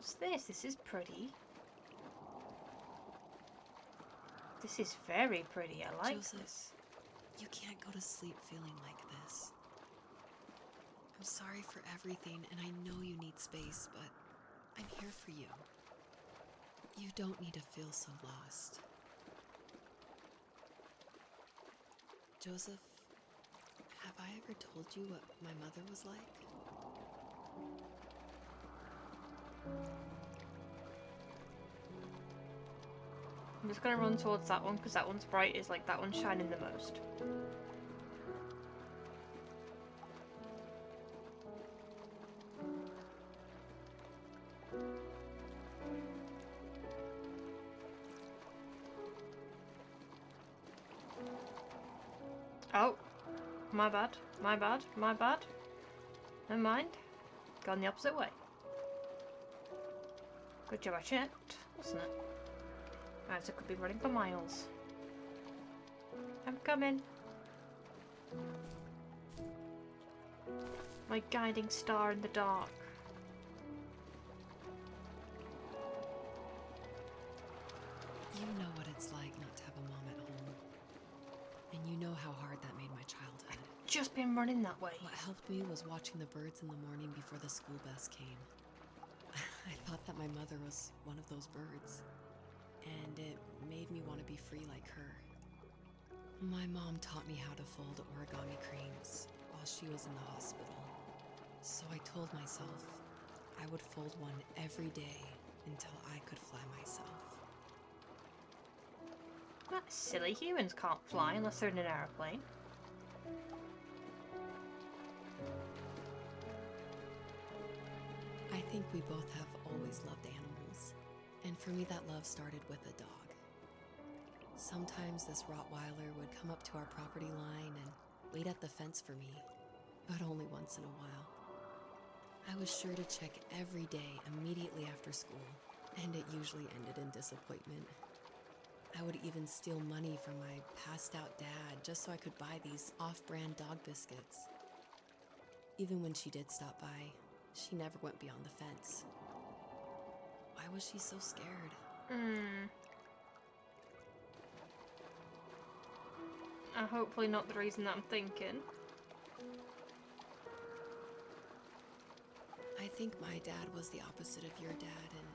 What's this? This is pretty. This is very pretty. I like Joseph, this. you can't go to sleep feeling like this. I'm sorry for everything, and I know you need space, but I'm here for you. You don't need to feel so lost. Joseph, have I ever told you what my mother was like? I'm just gonna run towards that one because that one's bright. Is like that one's shining the most. Oh, my bad, my bad, my bad. Never mind. Gone the opposite way. Good job I checked, wasn't it? Right, so I could be running for miles. I'm coming. My guiding star in the dark. You know what it's like not to have a mom at home. And you know how hard that made my childhood. Just been running that way. What helped me was watching the birds in the morning before the school bus came. I thought that my mother was one of those birds, and it made me want to be free like her. My mom taught me how to fold origami cranes while she was in the hospital. So I told myself I would fold one every day until I could fly myself. That's silly. Humans can't fly unless they're in an aeroplane. I think we both have always loved animals, and for me that love started with a dog. Sometimes this Rottweiler would come up to our property line and wait at the fence for me, but only once in a while. I was sure to check every day immediately after school, and it usually ended in disappointment. I would even steal money from my passed out dad just so I could buy these off-brand dog biscuits. Even when she did stop by, she never went beyond the fence. Why was she so scared? Hopefully not the reason that I'm thinking. I think my dad was the opposite of your dad in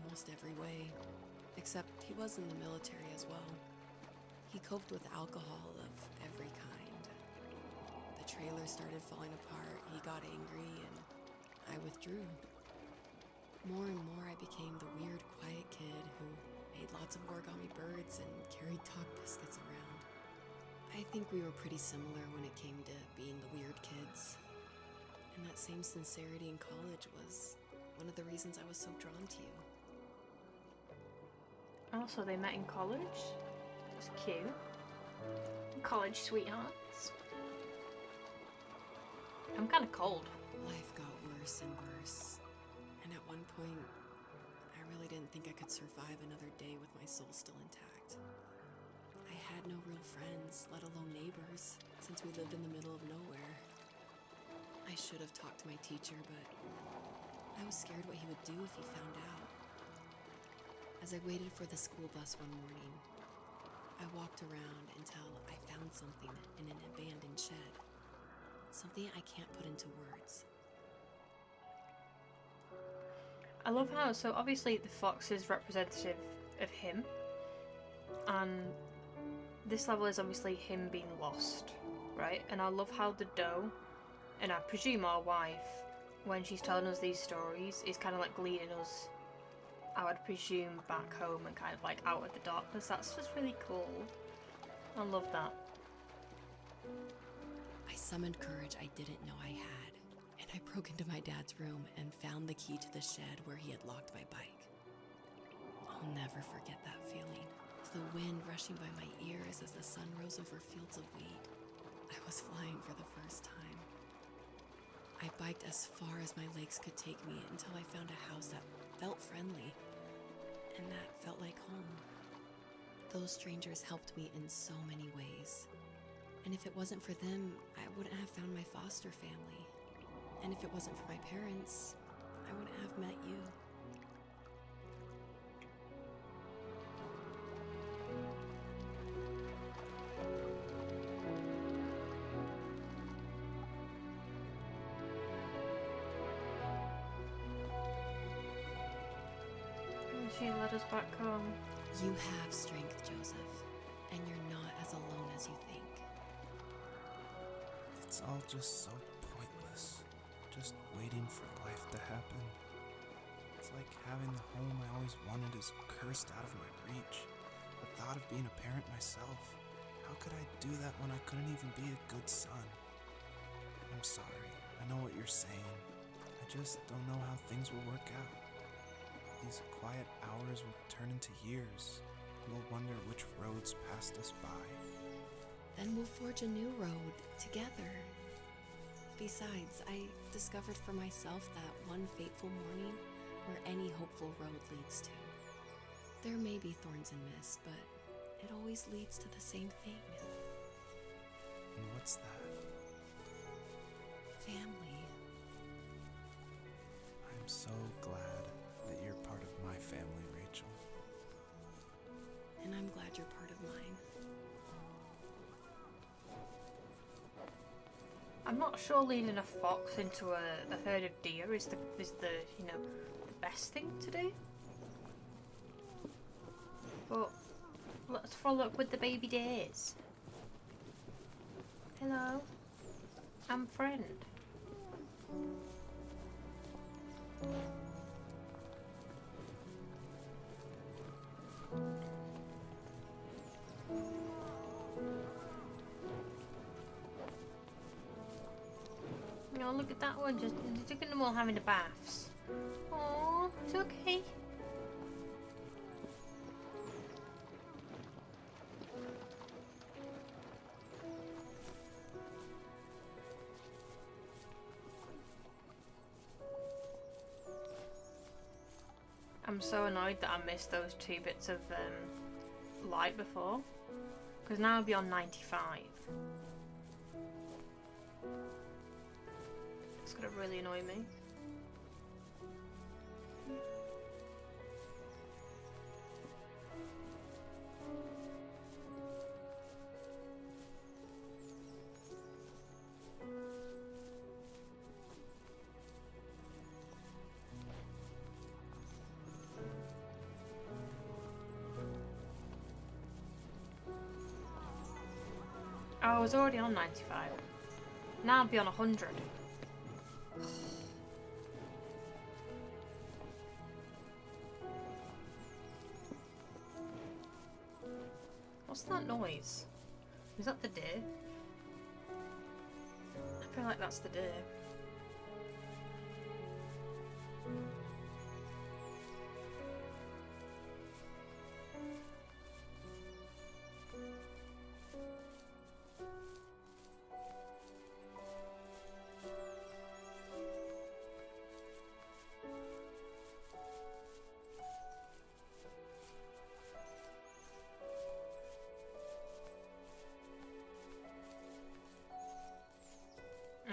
almost every way, except he was in the military as well. He coped with alcohol of every kind. The trailer started falling apart, he got angry, and I withdrew. More and more I became the weird, quiet kid who made lots of origami birds and carried dog biscuits around. I think we were pretty similar when it came to being the weird kids. And that same sincerity in college was one of the reasons I was so drawn to you. Also, they met in college. That's cute. College sweethearts. I'm kind of cold. Life got worse and worse. And at one point, I really didn't think I could survive another day with my soul still intact. I had no real friends, let alone neighbors, since we lived in the middle of nowhere. I should have talked to my teacher, but I was scared what he would do if he found out. As I waited for the school bus one morning, I walked around until I found something in an abandoned shed. Something I can't put into words. I love how, so obviously the fox is representative of him, and this level is obviously him being lost, right? And I love how the doe, and I presume our wife, when she's telling us these stories, is kind of like leading us, I would presume, back home and kind of like out of the darkness. That's just really cool. I love that. I summoned courage I didn't know I had, and I broke into my dad's room and found the key to the shed where he had locked my bike. I'll never forget that feeling. The wind rushing by my ears as the sun rose over fields of wheat. I was flying for the first time. I biked as far as my legs could take me until I found a house that felt friendly and that felt like home. Those strangers helped me in so many ways. And if it wasn't for them, I wouldn't have found my foster family. And if it wasn't for my parents, I wouldn't have met you. She led us back home. You have strength, Joseph, and you're not as alone as you think. It's all just so pointless. Just waiting for life to happen. It's like having the home I always wanted is cursed out of my reach. The thought of being a parent myself. How could I do that when I couldn't even be a good son? I'm sorry. I know what you're saying. I just don't know how things will work out. These quiet hours will turn into years. We'll wonder which roads passed us by. Then we'll forge a new road together. Besides, I discovered for myself that one fateful morning where any hopeful road leads to. There may be thorns and mist, but it always leads to the same thing. And what's that? Family. I'm so glad that you're part of my family, Rachel. And I'm glad you're part of mine. I'm not sure leading a fox into a herd of deer is the you know, the best thing to do. But let's follow up with the baby days. Hello, I'm friend. Oh, look at that one, just look at them all having the baths. Oh, it's okay. I'm so annoyed that I missed those 2 bits of light before, because now I'll be on 95. It's gonna really annoy me. Oh, I was already on 95. Now I'll be on 100. What's that noise? Is that the deer? I feel like that's the deer.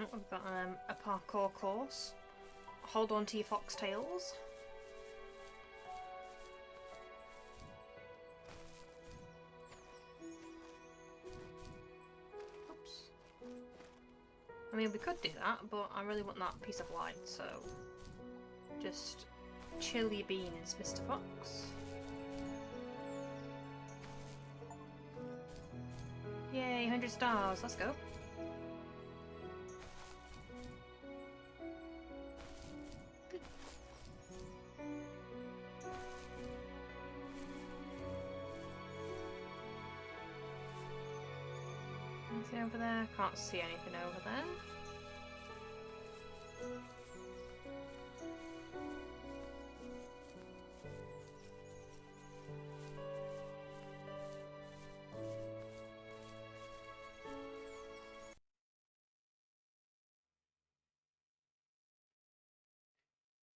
Oh, we've got a parkour course. Hold on to your foxtails. Oops. I mean, we could do that, but I really want that piece of light, so just chill your beans, Mr. Fox. Yay, 100 stars, let's go. Anything over there? Can't see anything over there.